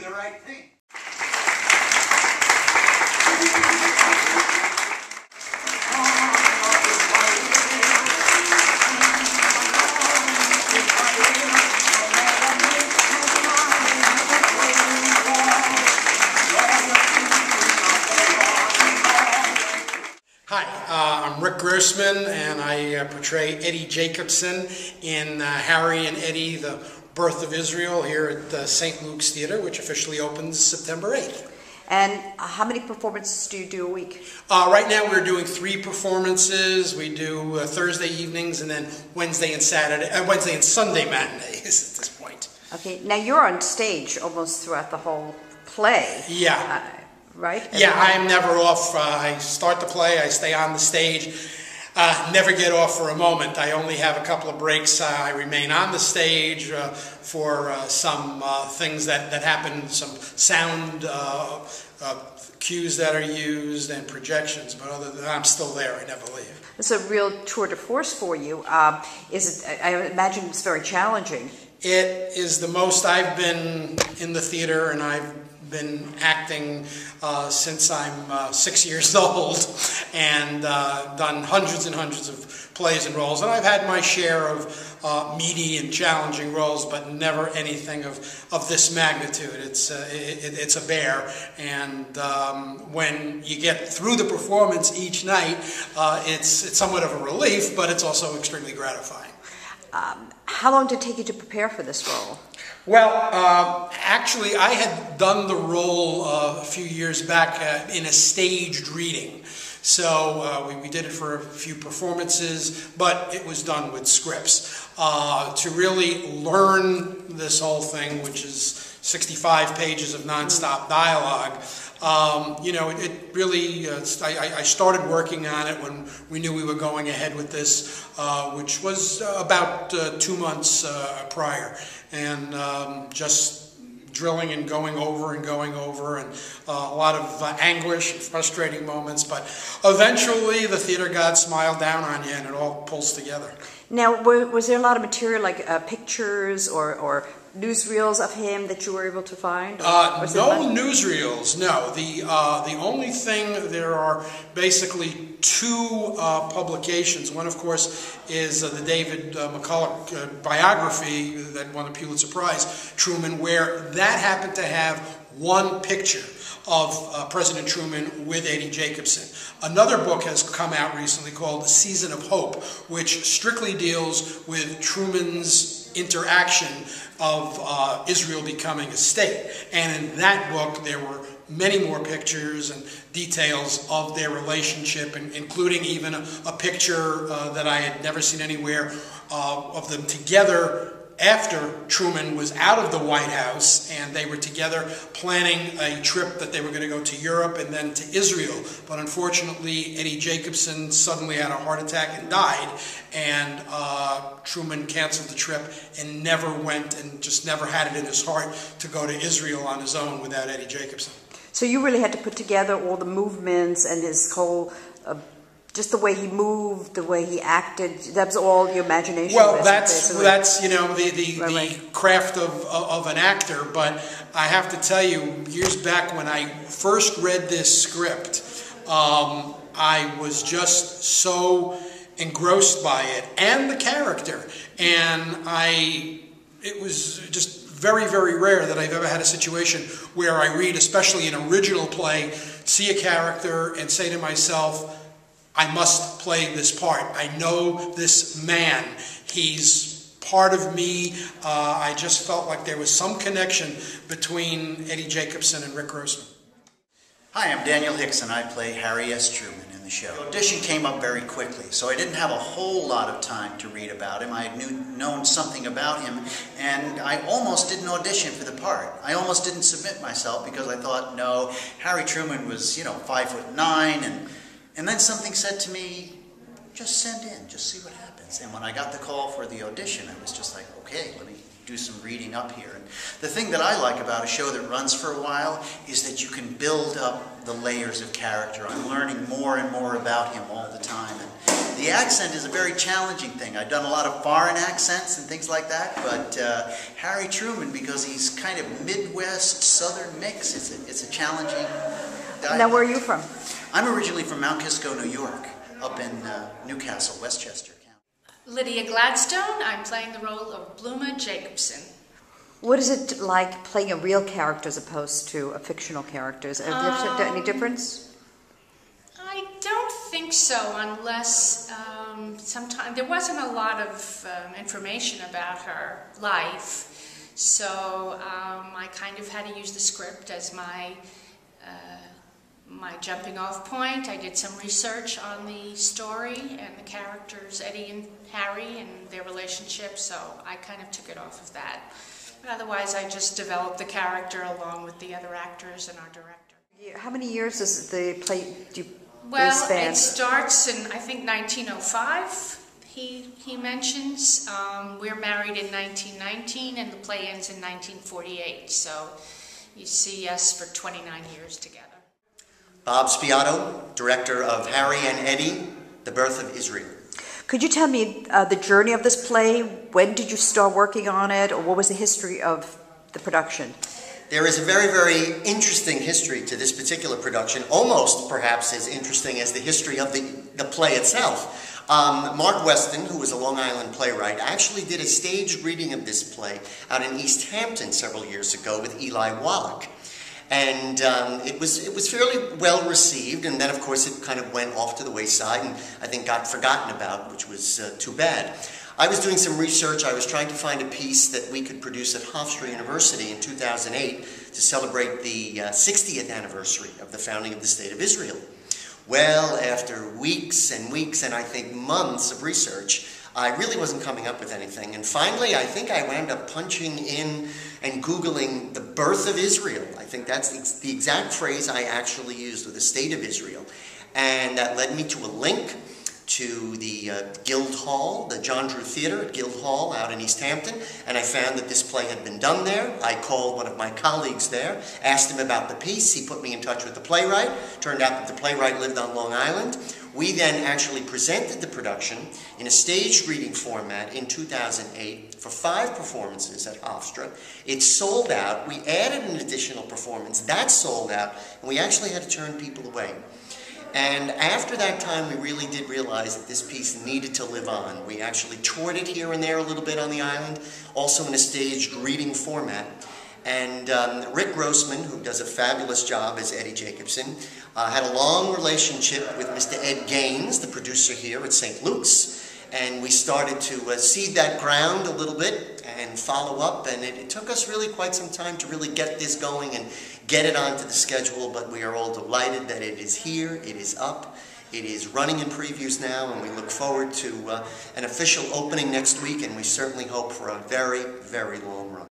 the right thing. Hi, I'm Rick Grossman, and I portray Eddie Jacobson in Harry and Eddie, the Birth of Israel, here at St. Luke's Theater, which officially opens September 8th. And how many performances do you do a week? Right now we're doing 3 performances. We do Thursday evenings and then Wednesday and Sunday matinees at this point. Okay, now you're on stage almost throughout the whole play. Yeah. Right? Yeah, I'm never off. I start the play, I stay on the stage, never get off for a moment. I only have a couple of breaks. I remain on the stage for some things that happen, some sound cues that are used and projections, but other than that, I'm still there. I never leave. It's a real tour de force for you. I imagine it's very challenging. It is the most I've been in the theater, and I've been acting since I'm 6 years old, and done hundreds and hundreds of plays and roles, and I've had my share of meaty and challenging roles, but never anything of this magnitude. It's a bear, and when you get through the performance each night, it's somewhat of a relief, but it's also extremely gratifying. How long did it take you to prepare for this role? Well, actually, I had done the role a few years back in a staged reading. So we did it for a few performances, but it was done with scripts. To really learn this whole thing, which is 65 pages of nonstop dialogue, you know, it really, I started working on it when we knew we were going ahead with this, which was about 2 months prior, and just drilling and going over and a lot of anguish and frustrating moments, but eventually the theater gods smiled down on you and it all pulls together. Now, was there a lot of material, like pictures or newsreels of him that you were able to find? No newsreels, no. The only thing, there are basically 2 publications. One, of course, is the David McCulloch biography that won the Pulitzer Prize, Truman, where that happened to have 1 picture of President Truman with Eddie Jacobson. Another book has come out recently called The Season of Hope, which strictly deals with Truman's interaction of Israel becoming a state. And in that book there were many more pictures and details of their relationship, including even a picture that I had never seen anywhere of them together after Truman was out of the White House, and they were together planning a trip that they were going to go to Europe and then to Israel. But unfortunately, Eddie Jacobson suddenly had a heart attack and died, and Truman canceled the trip and never went, and just never had it in his heart to go to Israel on his own without Eddie Jacobson. So you really had to put together all the movements and his whole just the way he moved, the way he acted. That was all your imagination. Well, that's you know the craft of an actor. But I have to tell you, years back when I first read this script, I was just so engrossed by it and the character, and it was just very, very rare that I've ever had a situation where I read, especially an original play, see a character and say to myself, I must play this part. I know this man. He's part of me. I just felt like there was some connection between Eddie Jacobson and Rick Grossman. Hi, I'm Daniel Hicks, and I play Harry S. Truman in the show. The audition came up very quickly, so I didn't have a whole lot of time to read about him. I had known something about him, and I almost didn't audition for the part. I almost didn't submit myself because I thought, no, Harry Truman was, 5'9", and then something said to me, just send in, just see what happens. And when I got the call for the audition, I was just like, okay, let me do some reading up here. And the thing that I like about a show that runs for a while is that you can build up the layers of character. I'm learning more and more about him all the time. And The accent is a very challenging thing. I've done a lot of foreign accents and things like that, but Harry Truman, because he's kind of Midwest, Southern mix, it's a challenging dialect. Now, where are you from? I'm originally from Mount Kisco, New York, up in Newcastle, Westchester County. Lydia Gladstone, I'm playing the role of Bluma Jacobson. What is it like playing a real character as opposed to a fictional character? Is there any difference? I don't think so, unless sometimes there wasn't a lot of information about her life, so I kind of had to use the script as my jumping off point. I did some research on the story and the characters, Eddie and Harry, and their relationship, so I kind of took it off of that. But otherwise, I just developed the character along with the other actors and our director. How many years does the play Well, span? it starts in, I think, 1905, he mentions. We're married in 1919, and the play ends in 1948, so you see us for 29 years together. Bob Spiano, director of Harry and Eddie, The Birth of Israel. Could you tell me the journey of this play? When did you start working on it, or what was the history of the production? There is a very, very interesting history to this particular production, almost perhaps as interesting as the history of the play itself. Mark Weston, who was a Long Island playwright, actually did a staged reading of this play out in East Hampton several years ago with Eli Wallach. And it was fairly well received, and then of course it kind of went off to the wayside and I think got forgotten about, which was too bad. I was doing some research. I was trying to find a piece that we could produce at Hofstra University in 2008 to celebrate the 60th anniversary of the founding of the State of Israel. Well, after weeks and weeks and I think months of research, I really wasn't coming up with anything. And finally, I think I wound up punching in and Googling the birth of Israel. I think that's the exact phrase I actually used, with the State of Israel. And that led me to a link to the Guild Hall, the John Drew Theater at Guild Hall out in East Hampton, and I found that this play had been done there. I called one of my colleagues there, asked him about the piece. He put me in touch with the playwright. Turned out that the playwright lived on Long Island. We then actually presented the production in a staged reading format in 2008 for 5 performances at Hofstra. It sold out. We added an additional performance. That sold out, and we actually had to turn people away. And after that time, we really did realize that this piece needed to live on. We actually toured it here and there a little bit on the island, also in a staged reading format. And Rick Grossman, who does a fabulous job as Eddie Jacobson, had a long relationship with Mr. Ed Gaines, the producer here at St. Luke's. And we started to seed that ground a little bit and follow up. And it took us really quite some time to really get this going and get it onto the schedule. But we are all delighted that it is here, it is up, it is running in previews now, and we look forward to an official opening next week. And we certainly hope for a very, very long run.